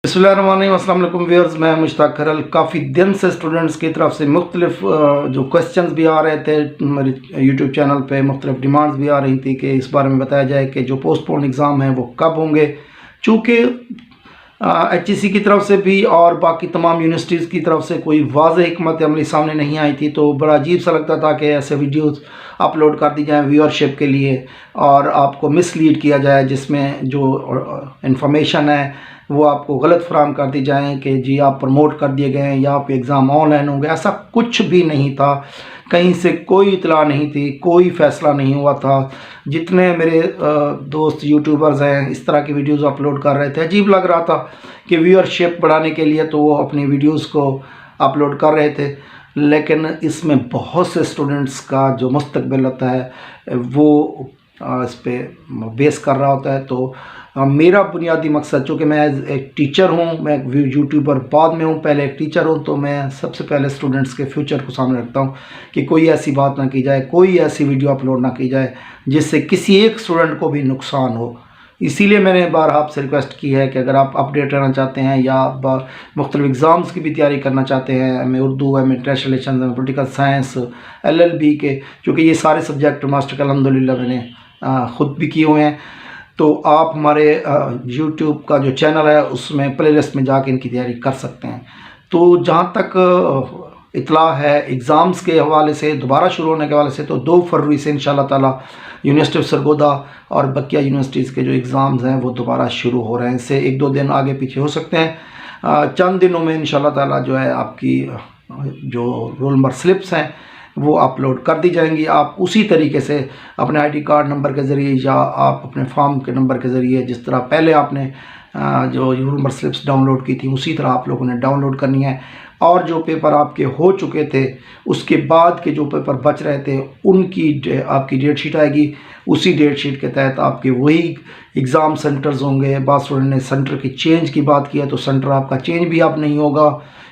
बिस्मिल्लाहिर्रहमानिर्रहीम, अस्सलाम वालेकुम व्यूअर्स। मैं मुश्ताक खरल। काफ़ी दिन से स्टूडेंट्स की तरफ से मुख्तलिफ जो क्वेश्चंस भी आ रहे थे मेरे यूट्यूब चैनल पे, मुख्तलिफ डिमांड्स भी आ रही थी कि इस बारे में बताया जाए कि जो पोस्टपोन एग्ज़ाम हैं वो कब होंगे। चूँकि HEC की तरफ से भी और बाकी तमाम यूनिवर्सिटीज़ की तरफ से कोई वाज़ेह हिकमत अमली सामने नहीं आई थी, तो बड़ा अजीब सा लगता था कि ऐसे वीडियोस अपलोड कर दी जाएँ व्यूअरशिप के लिए और आपको मिसलीड किया जाए, जिसमें जो इन्फॉर्मेशन है वो आपको गलत फराहम कर दी जाएँ कि जी आप प्रमोट कर दिए गए हैं या आप एग्ज़ाम ऑनलाइन होंगे। ऐसा कुछ भी नहीं था, कहीं से कोई इतला नहीं थी, कोई फ़ैसला नहीं हुआ था। जितने मेरे दोस्त यूट्यूबर्स हैं इस तरह की वीडियोस अपलोड कर रहे थे, अजीब लग रहा था कि व्यूअरशिप बढ़ाने के लिए तो वो अपनी वीडियोस को अपलोड कर रहे थे, लेकिन इसमें बहुत से स्टूडेंट्स का जो मुस्तकबिल होता है वो इस पे बेस कर रहा होता है। तो मेरा बुनियादी मकसद, चूँकि मैं एज एक टीचर हूँ, मैं यूट्यूबर बाद में हूँ, पहले एक टीचर हूँ, तो मैं सबसे पहले स्टूडेंट्स के फ्यूचर को सामने रखता हूँ कि कोई ऐसी बात ना की जाए, कोई ऐसी वीडियो अपलोड ना की जाए जिससे किसी एक स्टूडेंट को भी नुकसान हो। इसीलिए मैंने बार आपसे रिक्वेस्ट की है कि अगर आप अपडेट रहना चाहते हैं या आप मुख्तलिफ एग्ज़ाम्स की भी तैयारी करना चाहते हैं, M A Urdu, M A international relations, M A political science, LLB के, चूँकि ये सारे सब्जेक्ट मास्टर का अल्हम्दुलिल्लाह मैंने ख़ुद भी किए हुए हैं, तो आप हमारे यूट्यूब का जो चैनल है उसमें प्लेलिस्ट में जाके इनकी तैयारी कर सकते हैं। तो जहाँ तक इतला है एग्ज़ाम्स के हवाले से, दोबारा शुरू होने के हवाले से, तो 2 फरवरी से इंशाल्लाह ताला यूनिवर्सिटी ऑफ सरगोदा और बकिया यूनिवर्सिटीज़ के जो एग्ज़ाम्स हैं वो दोबारा शुरू हो रहे हैं। इससे 1-2 दिन आगे पीछे हो सकते हैं। चंद दिनों में इंशाल्लाह ताला जो है आपकी जो रोल नंबर स्लिप्स हैं वो अपलोड कर दी जाएंगी। आप उसी तरीके से अपने ID कार्ड नंबर के ज़रिए या आप अपने फॉर्म के नंबर के ज़रिए, जिस तरह पहले आपने जो रोल नंबर स्लिप्स डाउनलोड की थी, उसी तरह आप लोगों ने डाउनलोड करनी है। और जो पेपर आपके हो चुके थे उसके बाद के जो पेपर बच रहे थे उनकी आपकी डेट शीट आएगी। उसी डेट शीट के तहत आपके वही एग्ज़ाम सेंटर्स होंगे। बाद स्टूडेंट ने सेंटर की चेंज की बात की है, तो सेंटर आपका चेंज भी अब नहीं होगा,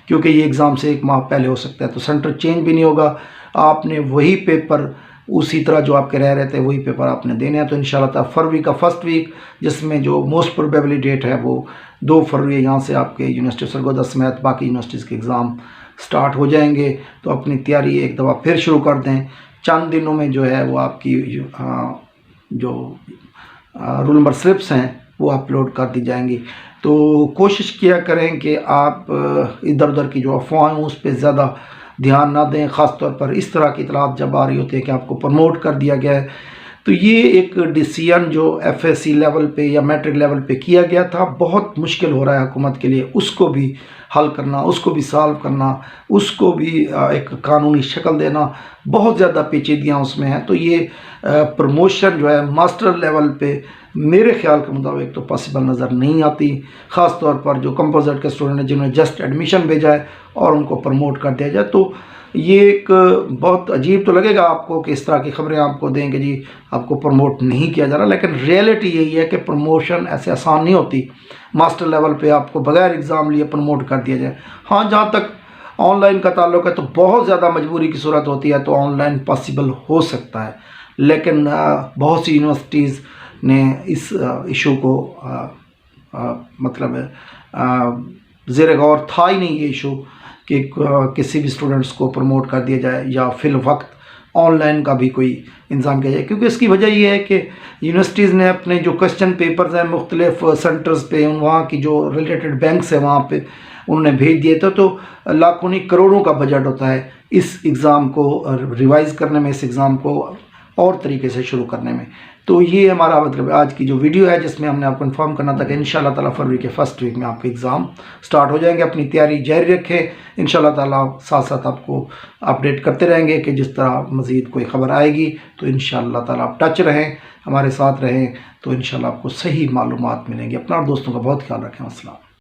क्योंकि ये एग्ज़ाम से 1 माह पहले हो सकता है, तो सेंटर चेंज भी नहीं होगा। आपने वही पेपर उसी तरह जो आपके रह रहे थे वही पेपर आपने देने हैं। तो इंशाल्लाह ताला फरवरी का फर्स्ट वीक, जिसमें जो मोस्ट प्रोबेबली डेट है वो 2 फरवरी, यहाँ से आपके यूनिवर्सिटी ऑफ सरगोदा समेत बाकी यूनिवर्सिटीज़ के एग्ज़ाम स्टार्ट हो जाएंगे। तो अपनी तैयारी एक दफ़ा फिर शुरू कर दें। चंद दिनों में जो है वो आपकी जो रोल नंबर स्लिप्स हैं वो अपलोड कर दी जाएंगी। तो कोशिश किया करें कि आप इधर उधर की जो अफवाहें हैं उस पर ज़्यादा ध्यान ना दें, ख़ास तौर पर इस तरह की इतलात जब आ रही होती है कि आपको प्रमोट कर दिया गया है। तो ये एक डिसीजन जो FSC लेवल पे या मैट्रिक लेवल पे किया गया था, बहुत मुश्किल हो रहा है हुकूमत के लिए उसको भी हल करना, उसको भी सॉल्व करना, उसको भी एक कानूनी शक्ल देना, बहुत ज़्यादा पेचीदगियाँ उसमें हैं। तो ये प्रमोशन जो है मास्टर लेवल पे मेरे ख्याल के मुताबिक तो पॉसिबल नज़र नहीं आती, ख़ास तौर पर जो कंपोजिट के स्टूडेंट हैं जिन्होंने जस्ट एडमिशन भेजा है और उनको प्रमोट कर दिया जाए। तो ये एक बहुत अजीब तो लगेगा आपको कि इस तरह की खबरें आपको देंगे जी आपको प्रमोट नहीं किया जा रहा, लेकिन रियलिटी यही है कि प्रमोशन ऐसे आसान नहीं होती। मास्टर लेवल पे आपको बगैर एग्ज़ाम लिए प्रमोट कर दिया जाए। हाँ, जहाँ तक ऑनलाइन का ताल्लुक है तो बहुत ज़्यादा मजबूरी की सूरत होती है तो ऑनलाइन पॉसिबल हो सकता है, लेकिन बहुत सी यूनिवर्सिटीज़ ने इस इशू को मतलब ज़ेर गौर था ही नहीं ये इशू कि किसी भी स्टूडेंट्स को प्रमोट कर दिया जाए या फिल वक्त ऑनलाइन का भी कोई इंतज़ाम किया जाए। क्योंकि इसकी वजह ये है कि यूनिवर्सिटीज़ ने अपने जो क्वेश्चन पेपर्स हैं मुख्तलिफ सेंटर्स पे, वहाँ की जो रिलेटेड बैंक्स हैं वहाँ पे उन्होंने भेज दिए थे, तो लाखों नहीं करोड़ों का बजट होता है इस एग्ज़ाम को रिवाइज़ करने में, इस एग्ज़ाम को और तरीके से शुरू करने में। तो ये हमारा मतलब आज की जो वीडियो है जिसमें हमने आपको इन्फॉर्म करना था कि इंशाल्लाह ताला फरवरी के फर्स्ट वीक में आपके एग्ज़ाम स्टार्ट हो जाएंगे। अपनी तैयारी जारी रखें, इंशाल्लाह ताला साथ साथ आपको अपडेट करते रहेंगे कि जिस तरह मज़ीद कोई ख़बर आएगी तो इंशाल्लाह ताला आप टच रहें, हमारे साथ रहें, तो इंशाल्लाह आपको सही मालूमात मिलेंगी। अपना और दोस्तों का बहुत ख्याल रखें। अस्सलाम।